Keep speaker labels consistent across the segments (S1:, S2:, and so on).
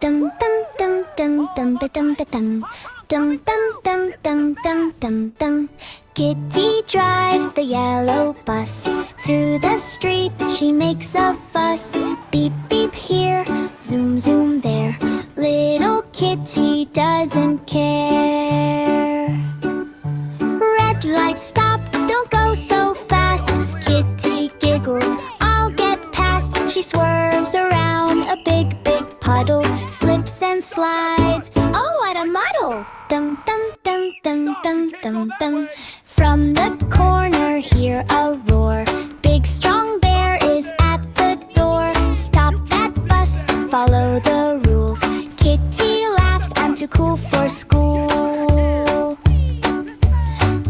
S1: Dum dum dum dum dum da dum da dum. Dum dum dum dum dum dum dum. Kitty drives the yellow bus. Through the street she makes a fuss. Beep beep here, zoom zoom there. Little kitty doesn't care. Red light, stop, don't go so fast. Kitty giggles, I'll get past. She swerves around a big, big puddle. Slips and slides, oh what a muddle. Dum dum dum dum dum dum dum. From the corner hear a roar. Big strong bear is at the door. Stop that bus, follow the rules. Kitty laughs, I'm too cool for school.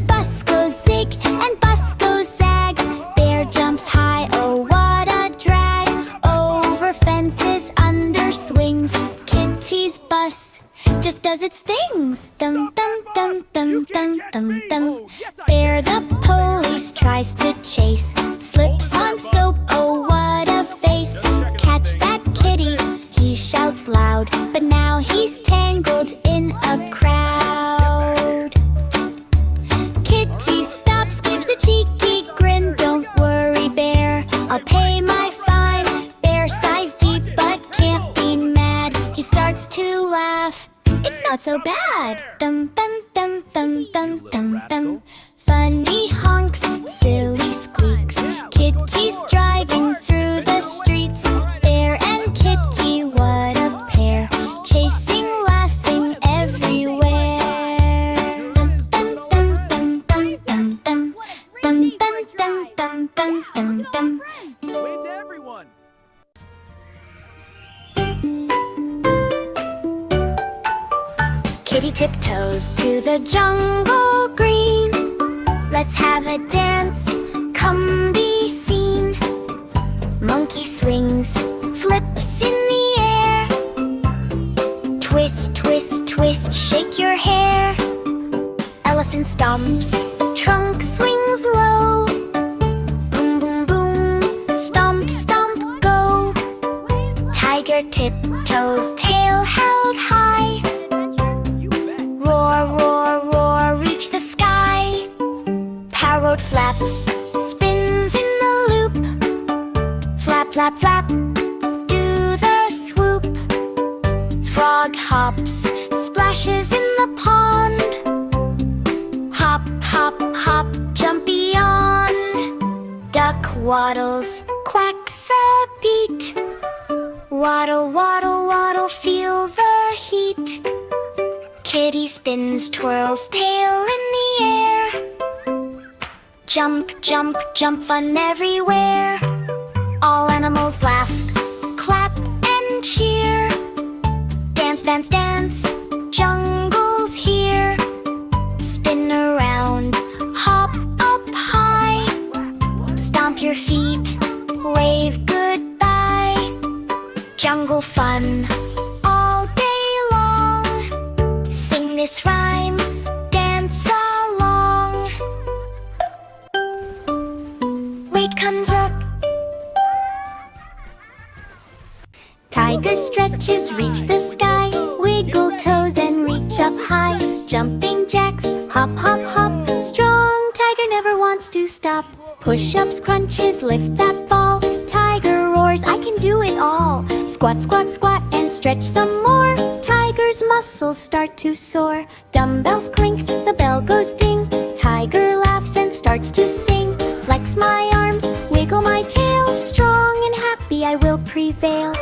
S1: Bus goes zig and bus goes zag. Bear jumps high, oh what a drag. Over fences, under swings. Kitty's bus just does its things. Dum dum dum dum dum dum dum. Bear the police tries to chase. Slips on soap, oh what a face. Catch that kitty, he shouts loud. But now he's tangled in a crowd. Kitty stops, gives a cheeky grin. Don't worry, Bear, I'll pay my fine. Bear sighs deep but can't be mad. He starts to laugh, it's not so bad. Dum dum dum dum dum dum dum. Funny honks, silly squeaks. Kitty's driving through the streets. Bear and Kitty, what a pair. Chasing, laughing everywhere. Dum dum dum dum dum dum. Dum dum dum dum dum dum dum.
S2: Wave to everyone.
S1: Kitty tiptoes to the jungle green. Let's have a dance, come be seen. Monkey swings, flips in the air. Twist, twist, twist, shake your hair. Elephant stomps, trunk swings low. Boom, boom, boom, stomp, stomp, go. Tiger tiptoes, tail held high. Roar, roar, roar, reach the sky. Parrot flaps, spins in the loop. Flap, flap, flap, do the swoop. Frog hops, splashes in the pond. Hop, hop, hop, jump beyond. Duck waddles, quacks a beat. Waddle, waddle, waddle, feel the heat. Kitty spins, twirls tail in the air. Jump, jump, jump, fun everywhere. All animals laugh, clap and cheer. Dance, dance, dance, jungle's here. Spin around, hop up high. Stomp your feet, wave goodbye. Jungle fun all day long. Sing this rhyme, dance along. Wait comes up. Tiger stretches, reach the sky. Wiggle toes and reach up high. Jumping jacks, hop, hop, hop. Strong tiger never wants to stop. Push-ups, crunches, lift that ball. Tiger roars, I can do it all. Squat, squat, squat, and stretch some more. Tiger's muscles start to soar. Dumbbells clink, the bell goes ding. Tiger laughs and starts to sing. Flex my arms, wiggle my tail. Strong and happy I will prevail.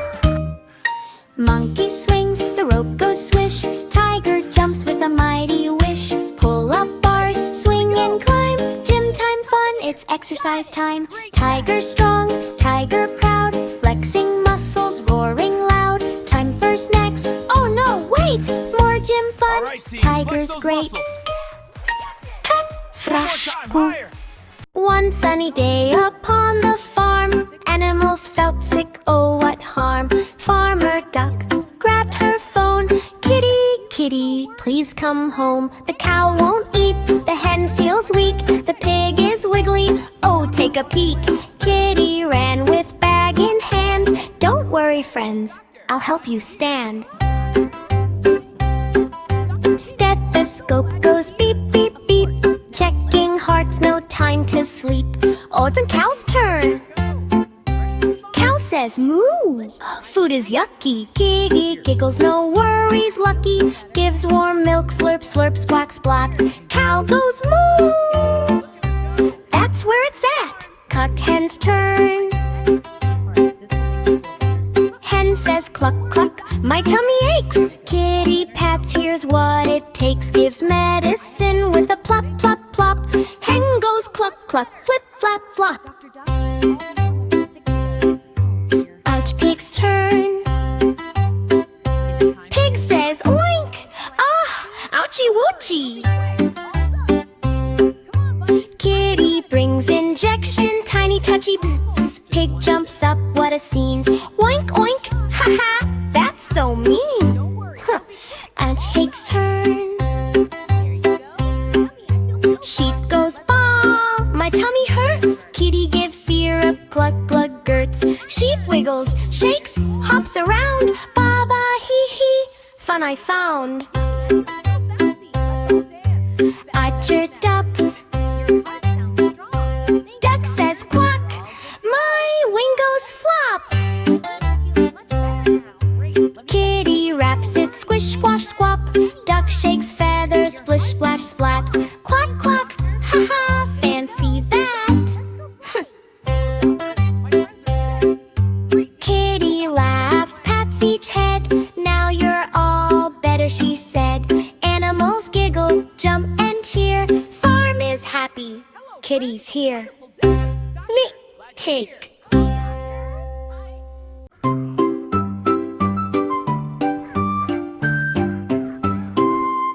S1: Monkey swings, the rope goes swish. Tiger jumps with a mighty wish. Pull up bars, swing and climb. Gym time fun, it's exercise time. Tiger strong, tiger proud. Flexing muscles, roaring loud. Time for snacks, oh no, wait! More gym fun,
S2: Right, team,
S1: Tiger's
S2: flex those
S1: great.
S2: muscles. One more time, higher.
S1: One sunny day upon the farm, animals felt sick, oh what harm. Farmer Duck grabbed her phone. Kitty, kitty, please come home. The cow won't eat, the hen feels weak. The pig is wiggly, oh take a peek. Kitty ran with bag in hand. Don't worry friends, I'll help you stand. Stethoscope goes beep, beep, beep. Checking hearts, no time to sleep. Oh, then cow's turn. Cow says moo. Food is yucky. Kitty giggles, no worries, lucky. Gives warm milk, slurp, slurp, squawk, splack. Cow goes moo. That's where it's at. Cocked hen's turn. Hen says cluck, cluck, my tummy aches. Kitty pats, here's what it takes. Gives medicine with a plop, plop, plop. Hen goes cluck, cluck, flip, flap, flop. Ouch, pig's turn. Pig says oink. Ah, ouchie woochie. Kitty brings injection, tiny touchy bzz, bzz. Pig jumps up, what a scene. Oink, oink, ha ha, that's so mean. Huh. Ouch, pig's turn. Sheep goes baa, my tummy hurts. Kitty gives syrup, gluck, gluck, gurts. Sheep wiggles, shakes, hops around. Baba, hee hee, fun I found. Archer ducks. Duck says quack, my wing goes flop. Kitty wraps it, squish, squash, squawk. Duck shakes feathers, splish, splash, splat. Quack, quack, ha ha, fancy that. Kitty laughs, pats each head. Now you're all better, she said. Animals giggle, jump and cheer. Farm is happy, Kitty's here. Me, pig.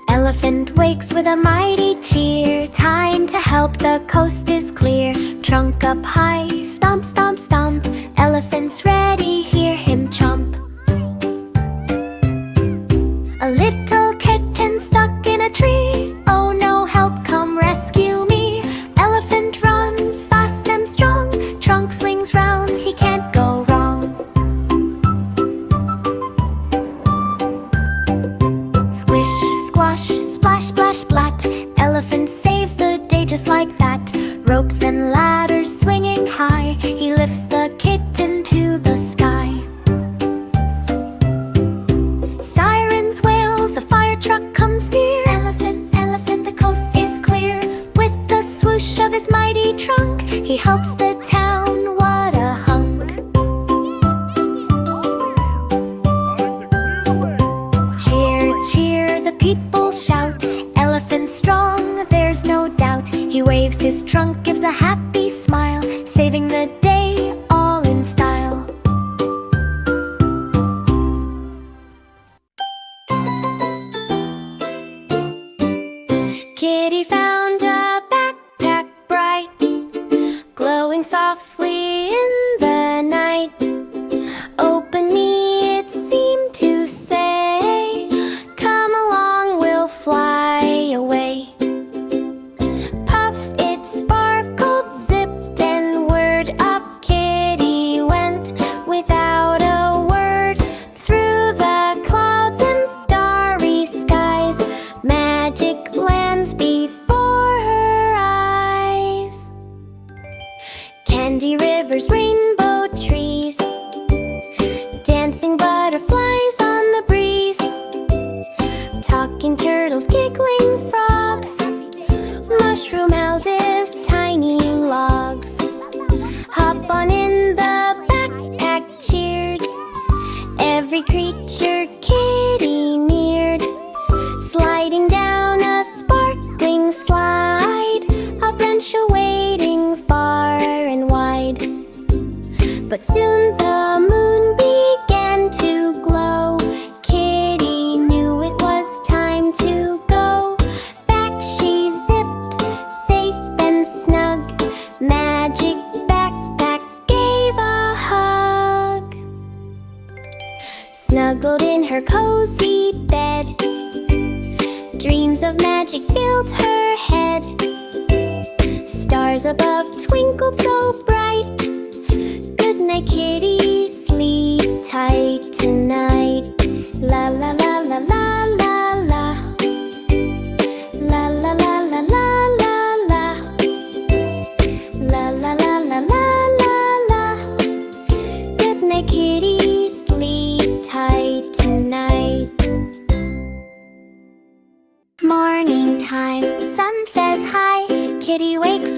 S1: Elephant wakes with a mighty cheer. Time to help, the coast is clear. Trunk up high, stomp, stomp, stomp. Elephant's ready, hear him chomp. A little kitten stuck in a tree. Oh no, help, come rescue me. Elephant runs fast and strong. Trunk swings round, he can't go wrong. Squish, squash, splash, splash, splat. Elephant saves the day just like that. Ropes and ladders swinging high. He lifts the kitten to the sky. Sirens wail, the fire truck comes near. Elephant, elephant, the coast is clear. With the swoosh of his mighty trunk, he helps the town, what a hunk. Cheer, cheer, the people shout. Elephant strong, there's no doubt. He waves his trunk, gives a happy smile, saving the day all in style. Kitty found a backpack bright, glowing softly in the night. Open me, it seemed to say, come along, we'll fly away. Puff, it sparkled, zipped, and word up Kitty went without a word. Through the clouds and starry skies, magic lands before her eyes. Candy rivers, rainbow trees, dancing butterflies on the breeze. Talking turtles, giggling frogs, mushroom houses, tiny logs. Hop on in the backpack, cheered. Every creature Kitty neared. Sliding down a sparkling slide, a bench awaiting far and wide. But soon the moon began to glow. Kitty knew it was time to go. Back she zipped, safe and snug. Magic backpack gave a hug. Snuggled in her cozy bed, dreams of magic filled her head. Stars above twinkled so bright. Good night, Kitty, sleep tight tonight. La la la.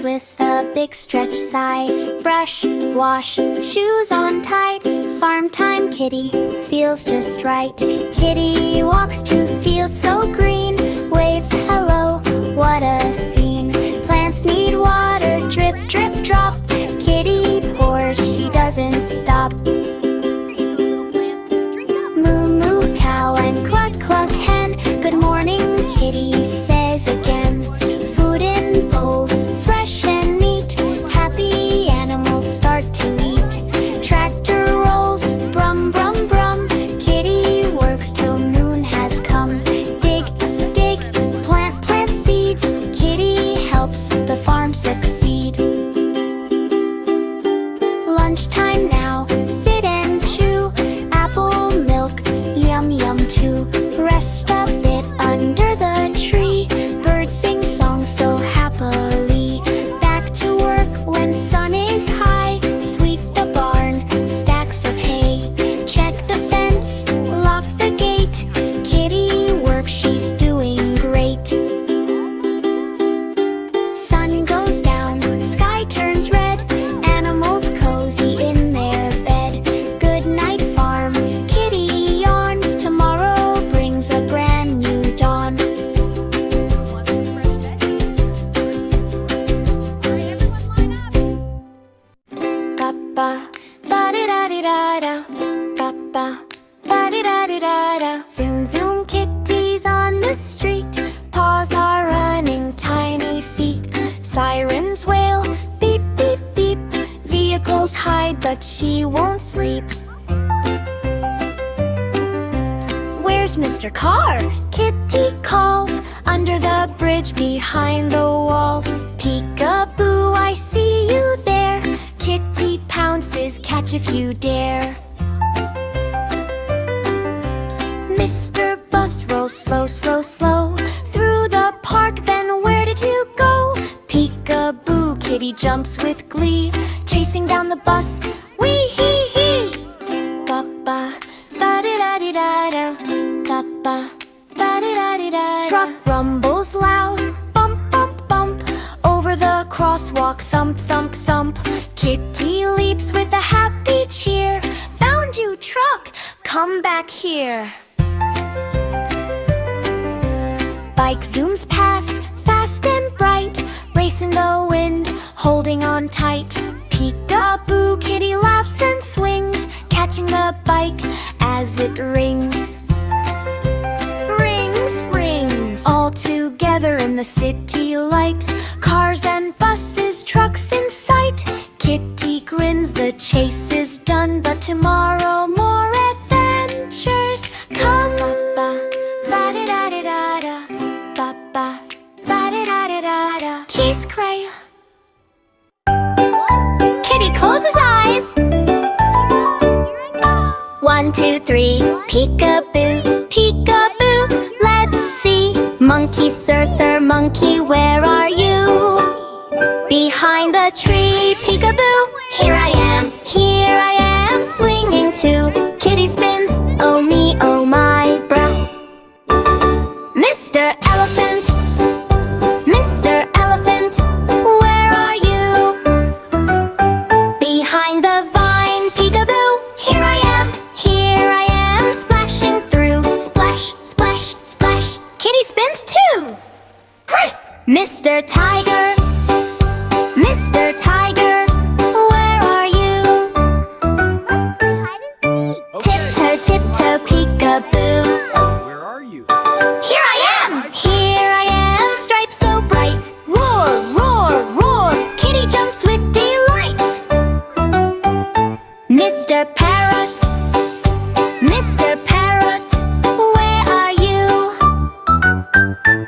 S1: with a big stretch sigh. Brush, wash, shoes on tight. Farm time, kitty feels just right. Kitty walks to fields so green. Waves hello, what a scene. Plants need water, drip, drip, drop. Kitty pours, she doesn't stop. Moo, moo, cow and cluck, cluck, hen. Good morning, kitty says again. Food in bowls, fresh and neat. Happy animals start to eat. Tractor rolls, brum, brum, brum. Kitty works till noon has come. Dig, dig, plant, plant seeds. Kitty helps the farm succeed. Lunchtime now, sit and chew. Apple milk, yum, yum too. Rest a bit under the tree. Birds sing songs so happily. Back to work when sun is high. Sweep the barn, stacks of hay. Check the fence, lock the gate. Kitty works, she's doing great. Sun goes down, sky turns red. Animals cozy in their bed. Good night, farm, kitty yawns. Tomorrow brings a brand new dawn. Ba-ba, ba-di-da-di-da-da. Ba-ba, ba-di-da-di-da-da. Zoom, zoom, kitties on the street. Paws are running, tiny feet. Sirens wail, beep, beep, beep. Vehicles hide, but she won't sleep. Where's Mr. Car? Kitty calls. Under the bridge, behind the walls. Peek-a-boo, I see you there. Kitty pounces, catch if you dare. Mr. Bus rolls slow, slow, slow. Through the park, then where did you go? Peek-a-boo, kitty jumps with glee. Chasing down the bus, wee-hee-hee. Ba-ba, ba-di-da-di-da-da. Ba-ba, ba-di-da-di-da-da. Truck rumbles loud, bump, bump, bump. Over the crosswalk, thump, thump, thump. Kitty leaps with a happy cheer. Found you, truck, come back here. Bike zooms past, fast and bright. Race in the wind, holding on tight. Peek-a-boo, kitty laughs and swings, catching the bike as it rings. Rings, rings, all together in the city light. Cars and buses, trucks in sight. Kitty grins, the chase is done, but tomorrow more adventures come. Ba-di-da-di-da-da. Ba-ba, ba-di-da-di-da-da. Kiss cray. Kitty closes eyes. 1, 2, 3. Peek-a-boo, peek-a-boo. Let's see. Monkey, sir, sir, monkey, where are you? Behind the tree, peek-a-boo. Here I am, swinging too. Kitty spins, oh me, oh my, breath. Mr. Elephant, Mr. Elephant, where are you? Behind the vine, peek-a-boo. Here I am, splashing through. Splash, splash, splash. Kitty spins too. Chris, Mr. Tiger, Mr. Tiger, where are you?
S2: Okay.
S1: Tiptoe, tiptoe, peek-a-boo.
S2: Where are you?
S1: Here I am, stripes so bright. Roar, roar, roar, kitty jumps with delight. Mr. Parrot, Mr. Parrot, where are you?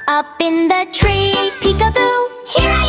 S1: Up in the tree, peek-a-boo. Here I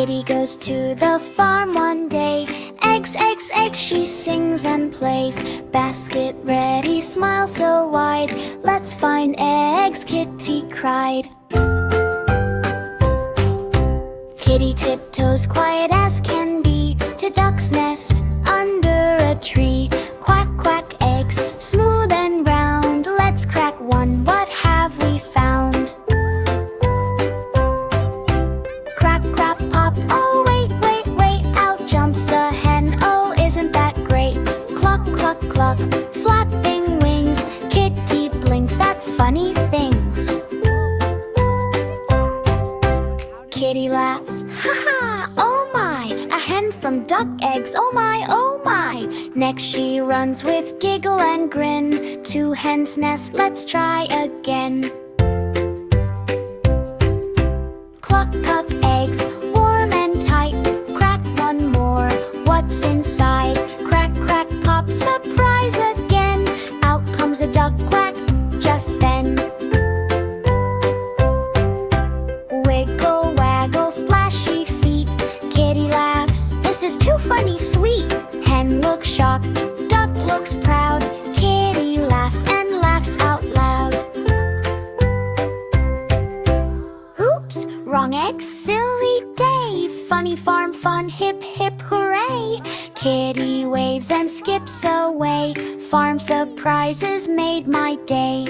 S1: Kitty goes to the farm one day. Eggs, eggs, eggs, she sings and plays. Basket ready, smile so wide. Let's find eggs, Kitty cried. Kitty tiptoes quiet as can be to duck's nest under a tree. Quack, quack, eggs, smooth and round. Let's crack one, what have we found? Crack, crack, pop, oh wait, wait, wait. Out jumps a hen, oh isn't that great? Cluck, cluck, cluck, flapping wings. Kitty blinks, that's funny things. Kitty laughs, ha ha, oh my. A hen from duck eggs, oh my, oh my. Next she runs with giggle and grin to hen's nest, let's try again. Cluck, cluck, eggs, warm and tight. Crack one more, what's inside? Crack, crack, pop, surprise again. Out comes a duck quack just then. Wiggle, waggle, splashy feet. Kitty laughs, this is too funny, sweet. Hen looks shocked, duck looks proud. Kitty laughs and laughs out loud. Oops, wrong egg, silly day. Funny farm fun, hip hip hooray. Kitty waves and skips away. Farm surprises made my day.